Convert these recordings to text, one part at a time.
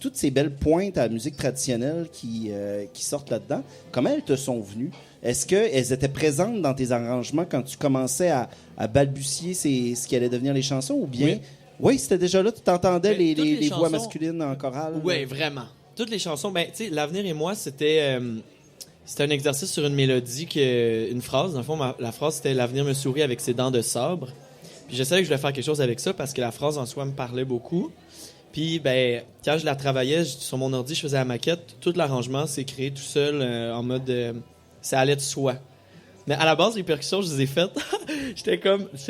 toutes ces belles pointes à la musique traditionnelle qui sortent là-dedans, comment elles te sont venues? Est-ce qu'elles étaient présentes dans tes arrangements quand tu commençais à balbutier ce qui allait devenir les chansons? Ou bien, oui c'était déjà là, tu t'entendais les voix masculines en chorale? Oui, vraiment. Toutes les chansons, tu sais, L'Avenir et moi, c'était un exercice sur une mélodie, une phrase. Dans le fond, la phrase, c'était « L'avenir me sourit avec ses dents de sabre ». Puis je savais que je voulais faire quelque chose avec ça parce que la phrase en soi me parlait beaucoup. Puis, quand je la travaillais sur mon ordi, je faisais la maquette. Tout l'arrangement s'est créé tout seul en mode... ça allait de soi. Mais à la base, les percussions, je les ai faites. J'étais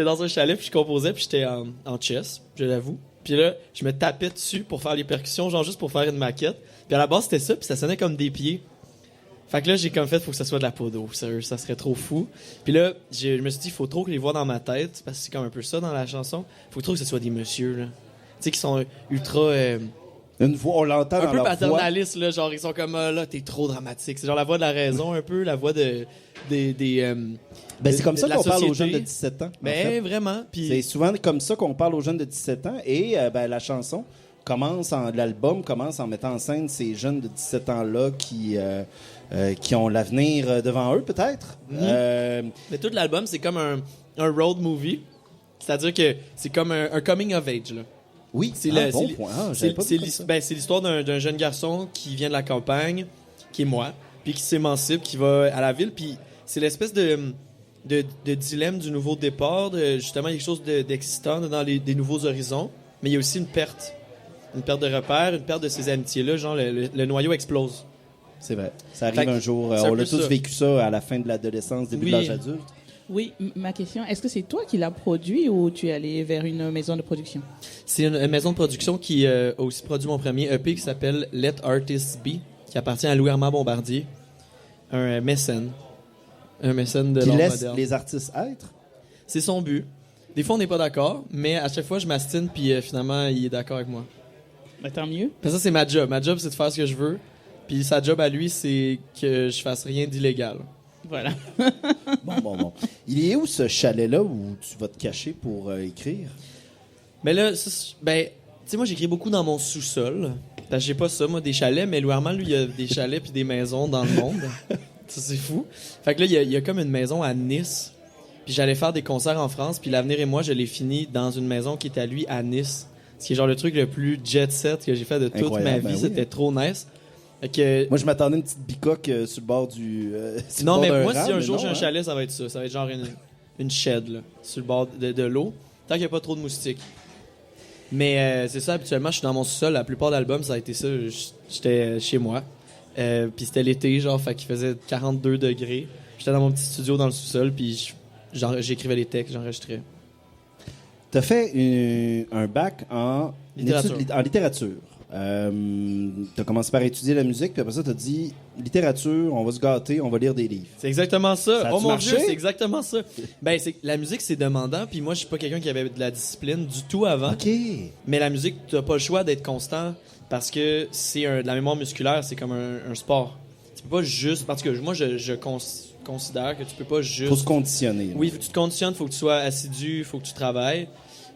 dans un chalet, puis je composais, puis j'étais en chess, je l'avoue. Puis là, je me tapais dessus pour faire les percussions, genre juste pour faire une maquette. Puis à la base, c'était ça, puis ça sonnait comme des pieds. Fait que là, j'ai comme fait, faut que ça soit de la peau d'eau. Sérieux, ça serait trop fou. Puis là, je me suis dit, il faut trop que les voix dans ma tête, parce que c'est comme un peu ça dans la chanson. Faut trop que ce soit des messieurs, là. Tu sais, qui sont ultra... une voix, on l'entend dans leur voix. Un peu paternaliste, là. Genre, ils sont comme, là, t'es trop dramatique. C'est genre la voix de la raison, un peu, la voix c'est comme ça qu'on parle aux jeunes de 17 ans. Vraiment. Puis... C'est souvent comme ça qu'on parle aux jeunes de 17 ans. Et la chanson l'album commence en mettant en scène ces jeunes de 17 ans-là qui ont l'avenir devant eux, peut-être. Mais tout l'album, c'est comme un road movie. C'est-à-dire que c'est comme un coming of age, là. Oui, c'est bon point. C'est l'histoire d'un jeune garçon qui vient de la campagne, qui est moi, puis qui s'émancipe, qui va à la ville. Puis c'est l'espèce de dilemme du nouveau départ, justement, quelque chose d'excitant dans des nouveaux horizons. Mais il y a aussi une perte de repères, une perte de ces amitiés-là. Genre, le noyau explose. C'est vrai. Ça arrive un jour. On a tous vécu ça à la fin de l'adolescence, début de l'âge adulte. Oui, ma question, est-ce que c'est toi qui l'as produit ou tu es allé vers une maison de production? C'est une maison de production qui a aussi produit mon premier EP qui s'appelle Let Artists Be, qui appartient à Louis-Armand Bombardier, un mécène de l'art moderne. Qui laisse les artistes être? C'est son but. Des fois, on n'est pas d'accord, mais à chaque fois, je m'astine, puis finalement, il est d'accord avec moi. Ben, tant mieux. Puis ça, c'est ma job. Ma job, c'est de faire ce que je veux. Puis sa job à lui, c'est que je fasse rien d'illégal. Voilà. Bon. Il est où ce chalet-là où tu vas te cacher pour écrire? Mais là, tu sais, moi, j'écris beaucoup dans mon sous-sol. Parce que j'ai pas ça, moi, des chalets, mais Louis Armand, lui, il y a des chalets puis des maisons dans le monde. Ça, c'est fou. Fait que là, il y a comme une maison à Nice. Puis j'allais faire des concerts en France, puis L'Avenir et moi, je l'ai fini dans une maison qui est à lui à Nice. Ce qui est genre le truc le plus jet-set que j'ai fait de toute ma vie. C'était trop nice. Moi, je m'attendais à une petite bicoque sur le bord du. Non, mais moi, si un jour j'ai un chalet, ça va être ça. Ça va être genre une shed là, sur le bord de l'eau, tant qu'il n'y a pas trop de moustiques. Mais c'est ça, habituellement, je suis dans mon sous-sol. La plupart d'albums, ça a été ça. J'étais chez moi. Puis c'était l'été, genre, fait qu'il faisait 42 degrés. J'étais dans mon petit studio dans le sous-sol, puis j'écrivais les textes, j'enregistrais. T'as fait un bac en littérature. T'as commencé par étudier la musique, puis après ça, t'as dit littérature, on va se gâter, on va lire des livres. C'est exactement ça. Ça oh mon marché? Dieu, c'est exactement ça. La musique, c'est demandant, puis moi, je suis pas quelqu'un qui avait de la discipline du tout avant. OK. Mais la musique, t'as pas le choix d'être constant parce que c'est de la mémoire musculaire, c'est comme un sport. Tu peux pas juste... Parce que moi, je considère que tu peux pas juste... Faut se conditionner. Oui, faut que tu te conditionnes, faut que tu sois assidu, faut que tu travailles.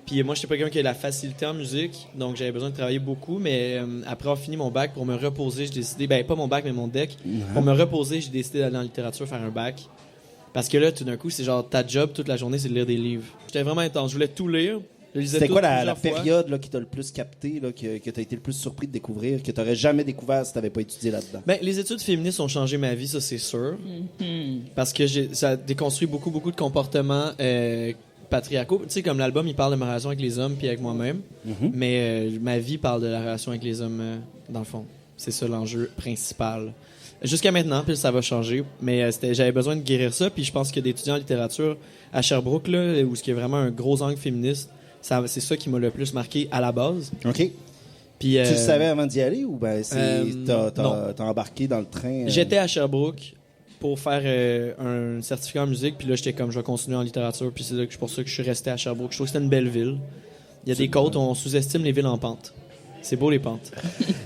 Puis moi, j'étais pas quelqu'un qui a la facilité en musique, donc j'avais besoin de travailler beaucoup. Mais après avoir fini mon bac, pour me reposer, j'ai décidé... pas mon bac, mais mon DEC. Pour me reposer, j'ai décidé d'aller en littérature faire un bac. Parce que là, tout d'un coup, c'est genre ta job toute la journée, c'est de lire des livres. J'étais vraiment intense. Je voulais tout lire. C'était quoi la période là, qui t'a le plus capté, là, que t'as été le plus surpris de découvrir, que t'aurais jamais découvert si t'avais pas étudié là-dedans? Les études féministes ont changé ma vie, ça c'est sûr. Parce que ça a déconstruit beaucoup de comportements patriarcaux. Tu sais, comme l'album, il parle de ma relation avec les hommes puis avec moi-même. Mais ma vie parle de la relation avec les hommes, dans le fond. C'est ça l'enjeu principal. Jusqu'à maintenant, puis ça va changer. Mais j'avais besoin de guérir ça. Puis je pense que d'étudier en littérature à Sherbrooke, là, où il y a vraiment un gros angle féministe, c'est ça qui m'a le plus marqué à la base. OK. Puis, tu le savais avant d'y aller ou t'as embarqué dans le train? J'étais à Sherbrooke pour faire un certificat en musique, puis là, j'étais comme, je vais continuer en littérature, puis c'est pour ça que je suis resté à Sherbrooke. Je trouve que c'était une belle ville. Il y a des côtes, on sous-estime les villes en pente. C'est beau, les pentes.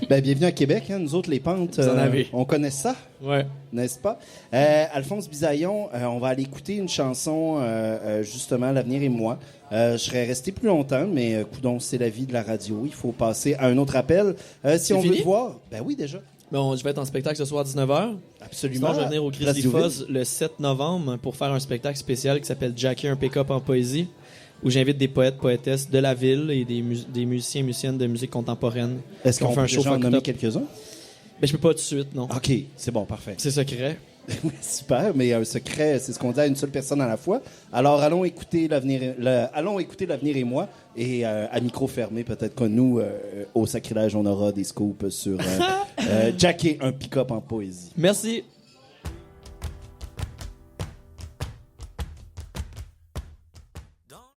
Ben, bienvenue à Québec, hein. Nous autres, les pentes, Vous en avez. on connaît ça, Ouais. n'est-ce pas? Alphonse Bisaillon, on va aller écouter une chanson, justement, L'avenir et moi. Je serais resté plus longtemps, mais coudonc, c'est la vie de la radio. Il faut passer à un autre appel. Si on veut fini? te voir, ben oui, déjà. Bon, je vais être en spectacle ce soir à 19h. Absolument. Sinon, je vais venir au Grizzly Radio Ville. Fuzz le 7 novembre pour faire un spectacle spécial qui s'appelle Jackie, un pick-up en poésie, où j'invite des poètes, poétesses de la ville et des musiciens et musiciennes de musique contemporaine. Est-ce qu'on fait peut un show déjà en fucked nommer up. quelques-uns? Mais je peux pas tout de suite, non. OK, c'est bon, parfait. C'est secret. Oui, super, mais un secret, c'est ce qu'on dit à une seule personne à la fois. Alors, allons écouter l'avenir et moi. Et à micro fermé, peut-être que nous, au sacrilège, on aura des scoops sur Jackie, un pick-up en poésie. Merci.